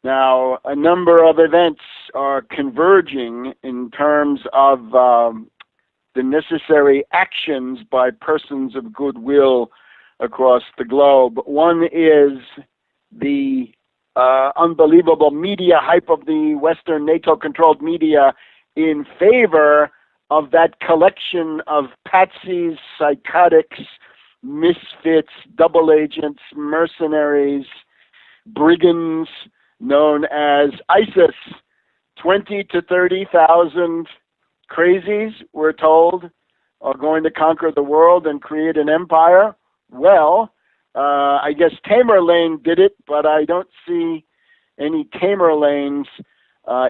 Now, a number of events are converging in terms of the necessary actions by persons of goodwill across the globe. One is the unbelievable media hype of the Western NATO-controlled media in favor of that collection of patsies, psychotics, misfits, double agents, mercenaries, brigands, known as ISIS. 20 to 30,000 crazies, we're told, are going to conquer the world and create an empire. Well, I guess Tamerlane did it, but I don't see any Tamerlanes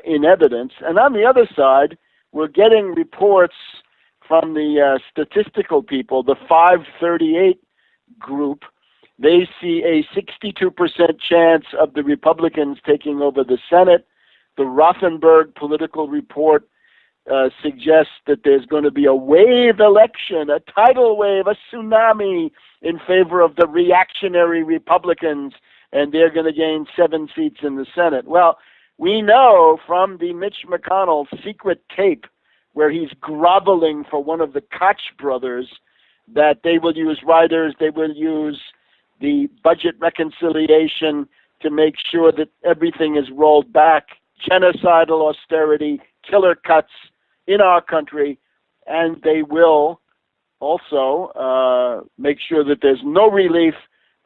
in evidence. And on the other side, we're getting reports from the statistical people, the 538 group. They see a 62% chance of the Republicans taking over the Senate. The Rothenberg political report suggests that there's going to be a wave election, a tidal wave, a tsunami in favor of the reactionary Republicans, and they're going to gain 7 seats in the Senate. Well, we know from the Mitch McConnell secret tape where he's groveling for one of the Koch brothers that they will use writers, they will use the budget reconciliation to make sure that everything is rolled back, genocidal austerity, killer cuts in our country, and they will also make sure that there's no relief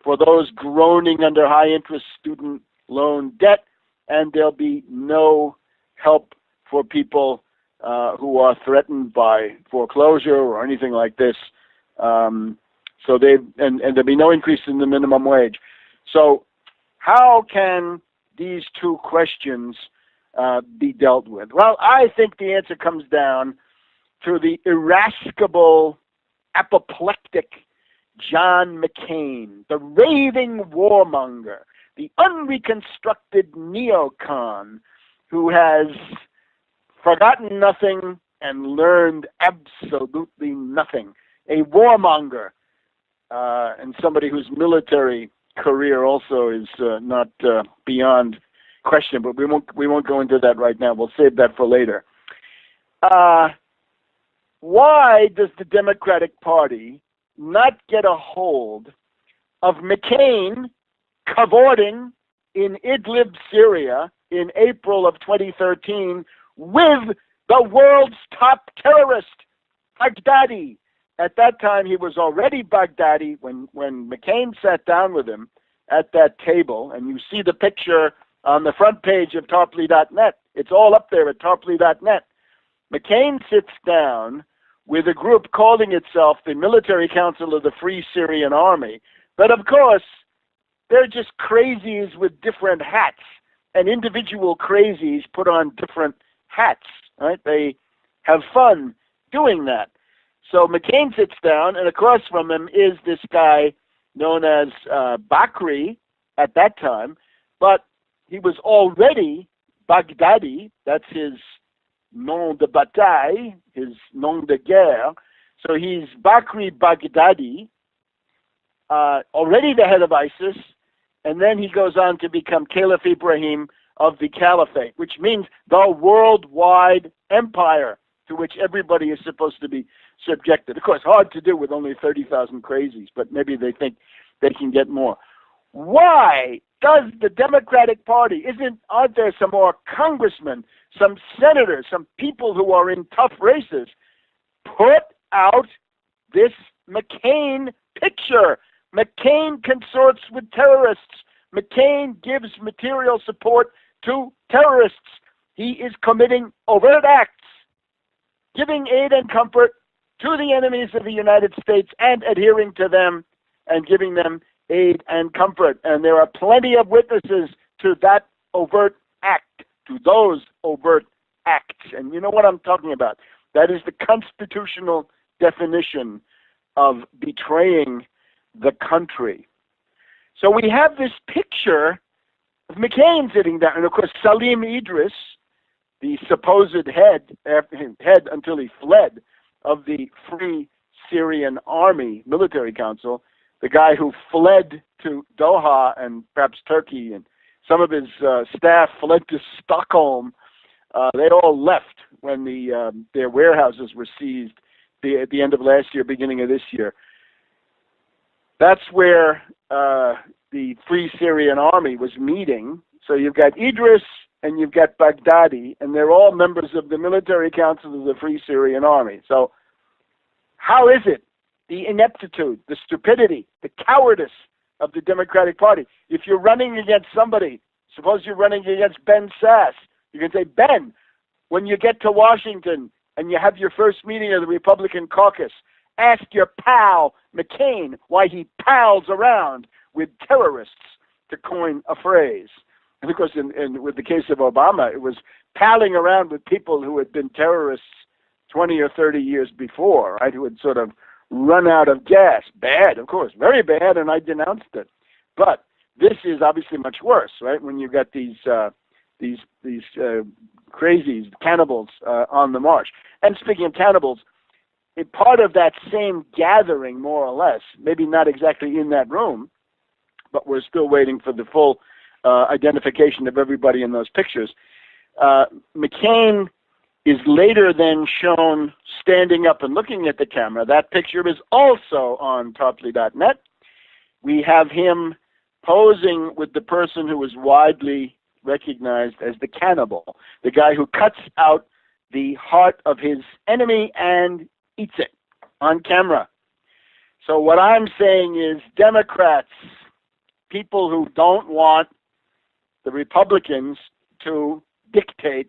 for those groaning under high-interest student loan debt, and there'll be no help for people who are threatened by foreclosure or anything like this. So there'll be no increase in the minimum wage. So how can these two questions be dealt with? Well, I think the answer comes down to the irascible, apoplectic John McCain, the raving warmonger, the unreconstructed neocon who has forgotten nothing and learned absolutely nothing. A warmonger, and somebody whose military career also is not beyond question, but we won't go into that right now. We'll save that for later. Why does the Democratic Party not get a hold of McCain cavorting in Idlib, Syria in April of 2013 with the world's top terrorist, Baghdadi? At that time, he was already Baghdadi when McCain sat down with him at that table, and you see the picture on the front page of Tarpley.net. It's all up there at Tarpley.net. McCain sits down with a group calling itself the Military Council of the Free Syrian Army. But of course, they're just crazies with different hats, and individual crazies put on different hats, right? They have fun doing that. So McCain sits down, and across from him is this guy known as Bakri at that time, but he was already Baghdadi. That's his nom de bataille, his nom de guerre. So he's Bakri Baghdadi, already the head of ISIS, and then he goes on to become Caliph Ibrahim of the Caliphate, which means the worldwide empire to which everybody is supposed to be subjected. Of course, hard to do with only 30,000 crazies, but maybe they think they can get more. Why does the Democratic Party, aren't there some more congressmen, some senators, some people who are in tough races, put out this McCain picture? McCain consorts with terrorists. McCain gives material support to terrorists. He is committing overt acts, giving aid and comfort to the enemies of the United States and adhering to them and giving them aid and comfort. And there are plenty of witnesses to that overt act, to those overt acts. And you know what I'm talking about. That is the constitutional definition of betraying the country. So we have this picture of McCain sitting down, and of course Salim Idris, the supposed head until he fled of the Free Syrian Army Military Council, the guy who fled to Doha and perhaps Turkey and some of his staff fled to Stockholm. They all left when their warehouses were seized at the end of last year, beginning of this year. That's where the Free Syrian Army was meeting. So you've got Idris and you've got Baghdadi, and they're all members of the military council of the Free Syrian Army. So how is it, the ineptitude, the stupidity, the cowardice of the Democratic Party? If you're running against somebody, suppose you're running against Ben Sass, you can say, Ben, when you get to Washington and you have your first meeting of the Republican caucus, ask your pal McCain why he pals around with terrorists, to coin a phrase. And of course, with the case of Obama, it was palling around with people who had been terrorists 20 or 30 years before, right, who had sort of run out of gas. Bad, of course, very bad, and I denounced it. But this is obviously much worse, right, when you've got these crazies, cannibals on the march. And speaking of cannibals, a part of that same gathering, more or less, maybe not exactly in that room, but we're still waiting for the full identification of everybody in those pictures. McCain is later then shown standing up and looking at the camera. That picture is also on Tarpley.net. We have him posing with the person who is widely recognized as the cannibal, the guy who cuts out the heart of his enemy and eats it on camera. So what I'm saying is, Democrats, people who don't want the Republicans to dictate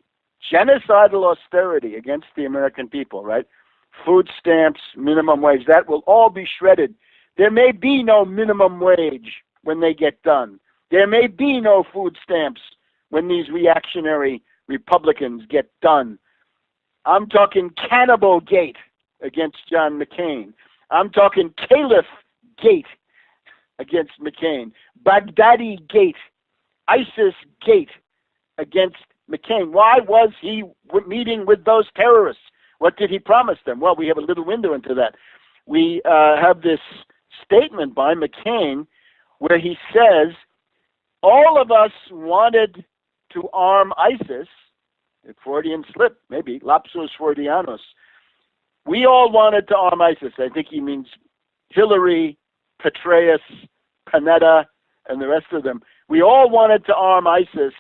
genocidal austerity against the American people, right? Food stamps, minimum wage, that will all be shredded. There may be no minimum wage when they get done. There may be no food stamps when these reactionary Republicans get done. I'm talking Cannibal Gate against John McCain. I'm talking Caliph Gate against McCain. Baghdadi Gate. ISIS Gate against McCain. Why was he meeting with those terrorists? What did he promise them? Well, we have a little window into that. We have this statement by McCain where he says, all of us wanted to arm ISIS, a Freudian slip, maybe, lapsus Freudianus. We all wanted to arm ISIS. I think he means Hillary, Petraeus, Panetta, and the rest of them. We all wanted to arm ISIS,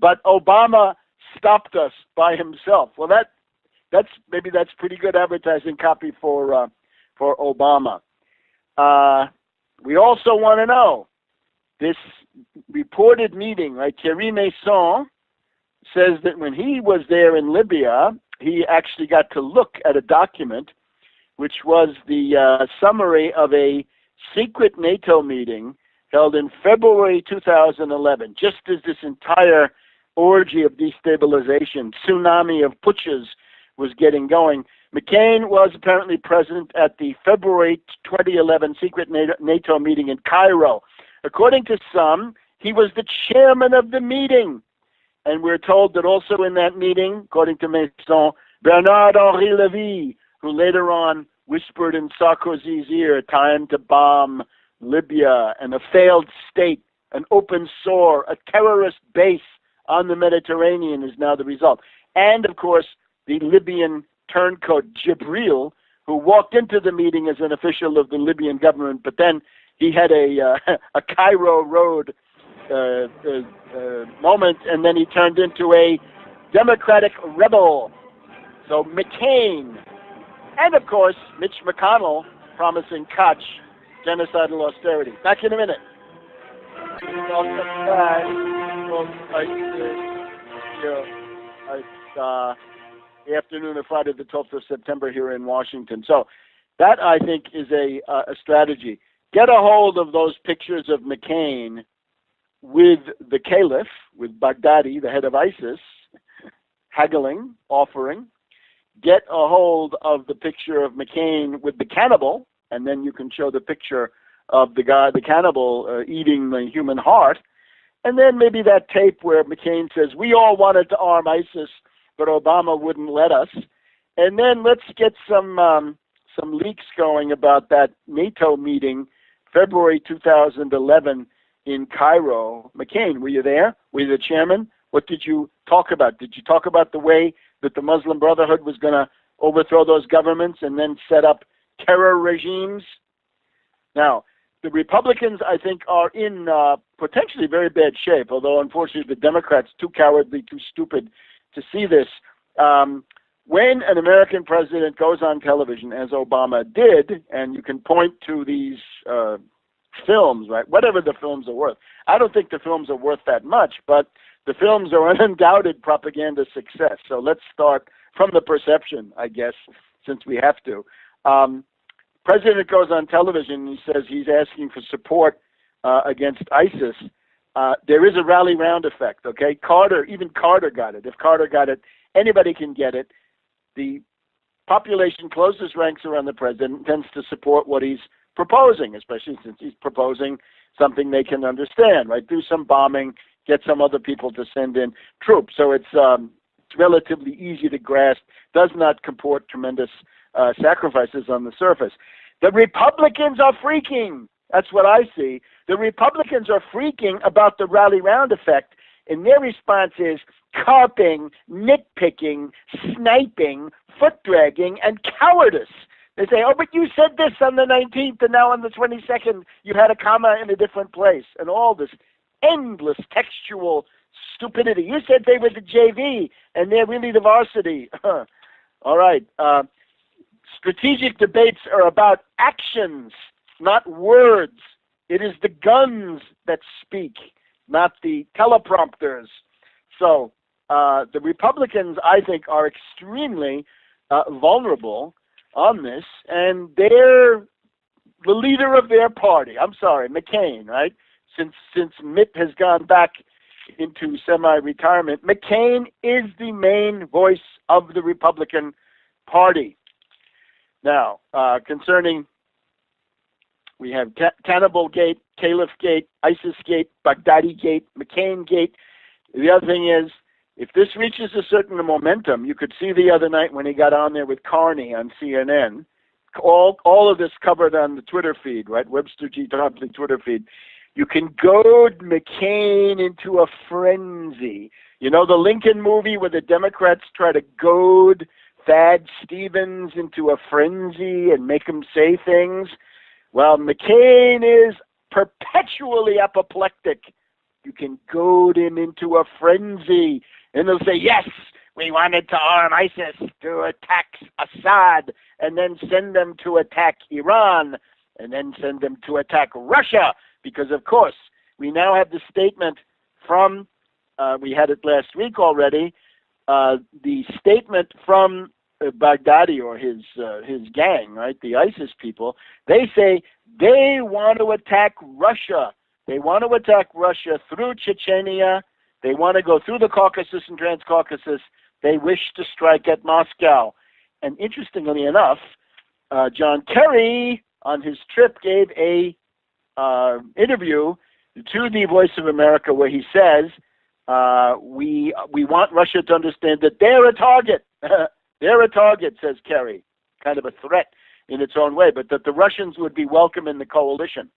but Obama stopped us by himself. Well, that's pretty good advertising copy for Obama. We also want to know this reported meeting, right? Thierry Masson says that when he was there in Libya, he actually got to look at a document which was the summary of a secret NATO meeting held in February 2011, just as this entire orgy of destabilization, tsunami of putschs was getting going. McCain was apparently present at the February 2011 secret NATO meeting in Cairo. According to some, he was the chairman of the meeting. And we're told that also in that meeting, according to Masson, Bernard-Henri Lévy, who later on whispered in Sarkozy's ear, time to bomb Libya, and a failed state, an open sore, a terrorist base on the Mediterranean is now the result. And, of course, the Libyan turncoat Jibril, who walked into the meeting as an official of the Libyan government, but then he had a Cairo Road moment, and then he turned into a Democratic rebel. So McCain, and of course Mitch McConnell promising Koch genocidal austerity. Back in a minute. Afternoon of Friday the 12th of September here in Washington. So that, I think, is a strategy. Get a hold of those pictures of McCain with the Caliph, with Baghdadi, the head of ISIS, haggling, offering. Get a hold of the picture of McCain with the cannibal, and then you can show the picture of the guy, the cannibal, eating the human heart. And then maybe that tape where McCain says, we all wanted to arm ISIS, but Obama wouldn't let us. And then let's get some leaks going about that NATO meeting, February 2011 in Cairo. McCain, were you there? Were you the chairman? What did you talk about? Did you talk about the way that the Muslim Brotherhood was going to overthrow those governments and then set up terror regimes? Now, the Republicans, I think, are in potentially very bad shape, although unfortunately the Democrats, too cowardly, too stupid to see this. When an American president goes on television, as Obama did, and you can point to these films, right, whatever the films are worth. I don't think the films are worth that much, but the films are an undoubted propaganda success. So let's start from the perception, I guess, since we have to. President goes on television and he says he's asking for support against ISIS. There is a rally round effect, okay? Even Carter got it. If Carter got it, anybody can get it. The population closest ranks around the president tends to support what he's proposing, especially since he's proposing something they can understand, right? Do some bombing, get some other people to send in troops. So it's relatively easy to grasp, does not comport tremendous sacrifices on the surface. The Republicans are freaking. That's what I see. The Republicans are freaking about the rally round effect, and their response is carping, nitpicking, sniping, foot dragging, and cowardice. They say, oh, but you said this on the 19th, and now on the 22nd, you had a comma in a different place, and all this endless textual stupidity. You said they were the JV, and they're really the varsity. All right. Strategic debates are about actions, not words. It is the guns that speak, not the teleprompters. So the Republicans, I think, are extremely vulnerable on this, and they're the leader of their party. I'm sorry, McCain, right? Since Mitt has gone back into semi-retirement, McCain is the main voice of the Republican Party. Now, concerning, we have Cannibal Gate, Caliphate Gate, ISISGATE, Baghdadi Gate, McCain Gate. The other thing is, if this reaches a certain momentum, you could see the other night when he got on there with Carney on CNN, all of this covered on the Twitter feed, right? Webster Tarpley Twitter feed. You can goad McCain into a frenzy. You know the Lincoln movie where the Democrats try to goad Thad Stevens into a frenzy and make him say things? Well, McCain is perpetually apoplectic. You can goad him into a frenzy. And they'll say, yes, we wanted to arm ISIS to attack Assad and then send them to attack Iran and then send them to attack Russia. Because, of course, we now have the statement from, we had it last week already, the statement from Baghdadi or his gang, right, the ISIS people. They say they want to attack Russia. They want to attack Russia through Chechnya. They want to go through the Caucasus and Transcaucasus. They wish to strike at Moscow. And interestingly enough, John Kerry on his trip gave a interview to the Voice of America where he says, we want Russia to understand that they're a target. They're a target, says Kerry, kind of a threat in its own way, but that the Russians would be welcome in the coalition.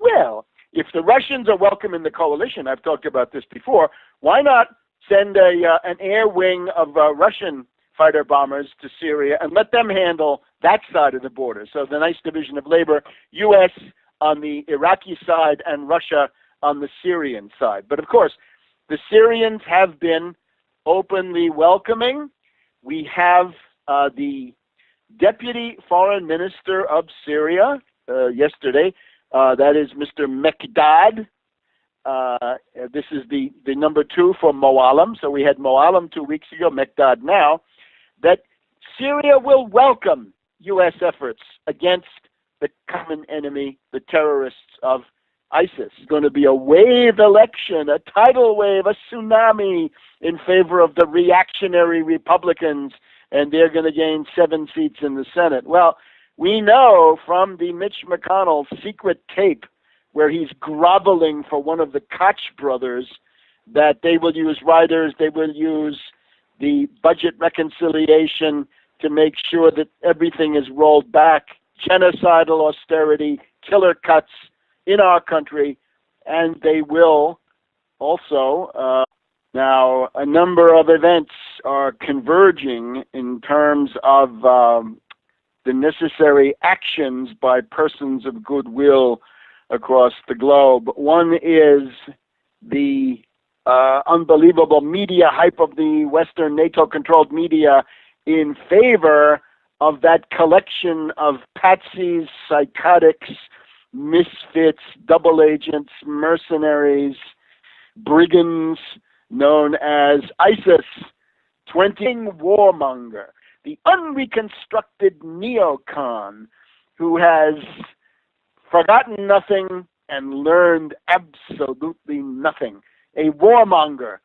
Well, if the Russians are welcome in the coalition, I've talked about this before, why not send an air wing of Russian fighter bombers to Syria and let them handle that side of the border? So the nice division of labor, U.S. on the Iraqi side and Russia on the Syrian side. But of course, the Syrians have been openly welcoming. We have the Deputy Foreign Minister of Syria yesterday. That is Mr. Mekdad. This is the number 2 for Moalem. So we had Moalem 2 weeks ago, Mekdad now. That Syria will welcome U.S. efforts against the common enemy, the terrorists of ISIS. It's going to be a wave election, a tidal wave, a tsunami in favor of the reactionary Republicans, and they're going to gain 7 seats in the Senate. Well, we know from the Mitch McConnell secret tape where he's groveling for one of the Koch brothers that they will use riders, they will use the budget reconciliation to make sure that everything is rolled back, genocidal austerity, killer cuts in our country, and they will also. Now, a number of events are converging in terms of the necessary actions by persons of goodwill across the globe. One is the unbelievable media hype of the Western NATO-controlled media in favor of that collection of patsies, psychotics, misfits, double agents, mercenaries, brigands, known as ISIS, 20 warmonger, the unreconstructed neocon who has forgotten nothing and learned absolutely nothing, a warmonger,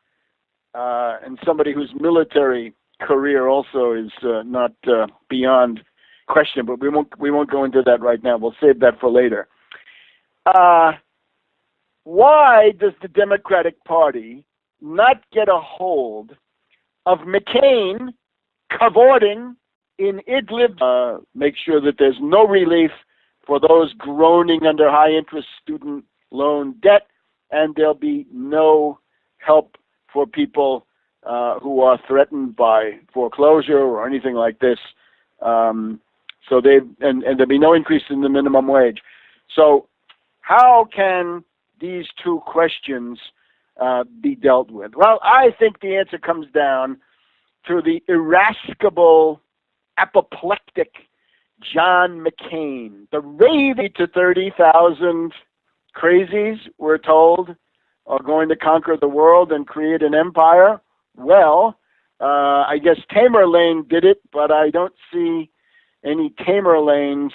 and somebody whose military career also is not beyond question, but we won't go into that right now. We'll save that for later. Why does the Democratic Party not get a hold of McCain cavorting in Idlib? Make sure that there's no relief for those groaning under high-interest student loan debt, and there'll be no help for people who are threatened by foreclosure or anything like this. And there'll be no increase in the minimum wage. So how can these two questions be dealt with? Well, I think the answer comes down to the irascible, apoplectic John McCain, the raving to 30,000 crazies, we're told, are going to conquer the world and create an empire. Well, I guess Tamerlane did it, but I don't see any Tamerlanes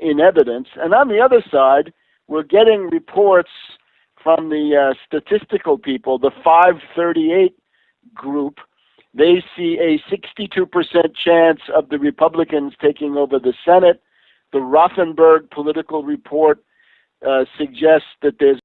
in evidence. And on the other side, we're getting reports from the statistical people, the 538 group. They see a 62% chance of the Republicans taking over the Senate. The Rothenberg political report suggests that there's